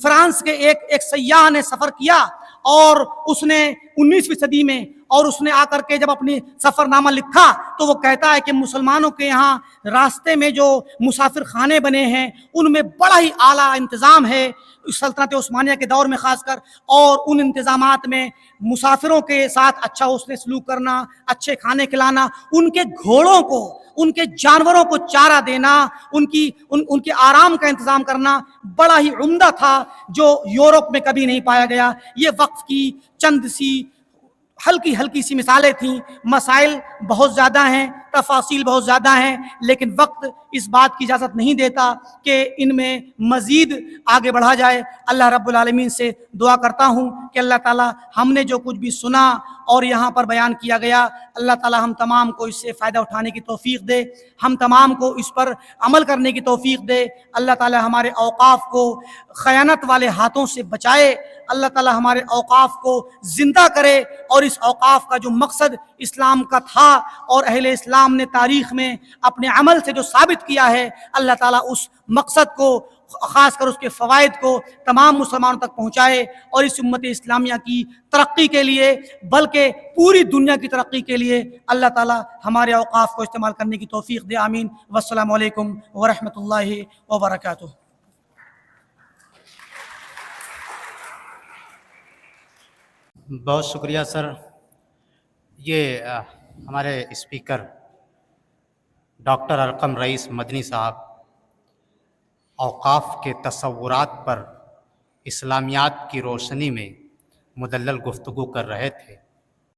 فرانس کے ایک سیاح نے سفر کیا اور اس نے 19ویں صدی میں، اور اس نے آ کر کے جب اپنی سفر نامہ لکھا تو وہ کہتا ہے کہ مسلمانوں کے یہاں راستے میں جو مسافر خانے بنے ہیں ان میں بڑا ہی اعلیٰ انتظام ہے سلطنت عثمانیہ کے دور میں خاص کر، اور ان انتظامات میں مسافروں کے ساتھ اچھا حسن سلوک کرنا، اچھے کھانے کھلانا، ان کے گھوڑوں کو، ان کے جانوروں کو چارہ دینا، ان کے آرام کا انتظام کرنا بڑا ہی عمدہ تھا جو یورپ میں کبھی نہیں پایا گیا. یہ وقف کی چند سی ہلکی سی مثالیں تھیں. مسائل بہت زیادہ ہیں، تفاصیل بہت زیادہ ہیں، لیکن وقت اس بات کی اجازت نہیں دیتا کہ ان میں مزید آگے بڑھا جائے. اللہ رب العالمین سے دعا کرتا ہوں کہ اللہ تعالی ہم نے جو کچھ بھی سنا اور یہاں پر بیان کیا گیا، اللہ تعالی ہم تمام کو اس سے فائدہ اٹھانے کی توفیق دے، ہم تمام کو اس پر عمل کرنے کی توفیق دے. اللہ تعالی ہمارے اوقاف کو خیانت والے ہاتھوں سے بچائے. اللہ تعالی ہمارے اوقاف کو زندہ کرے اور اس اوقاف کا جو مقصد اسلام کا تھا اور اہل اسلام نے تاریخ میں اپنے عمل سے جو ثابت کیا ہے، اللہ تعالیٰ اس مقصد کو، خاص کر اس کے فوائد کو تمام مسلمانوں تک پہنچائے اور اس امت اسلامیہ کی ترقی کے لیے بلکہ پوری دنیا کی ترقی کے لیے اللہ تعالیٰ ہمارے اوقاف کو استعمال کرنے کی توفیق دے. آمین. والسلام علیکم ورحمۃ اللہ وبرکاتہ. بہت شکریہ سر. یہ ہمارے اسپیکر ڈاکٹر ارقم رئیس مدنی صاحب اوقاف کے تصورات پر اسلامیات کی روشنی میں مدلل گفتگو کر رہے تھے.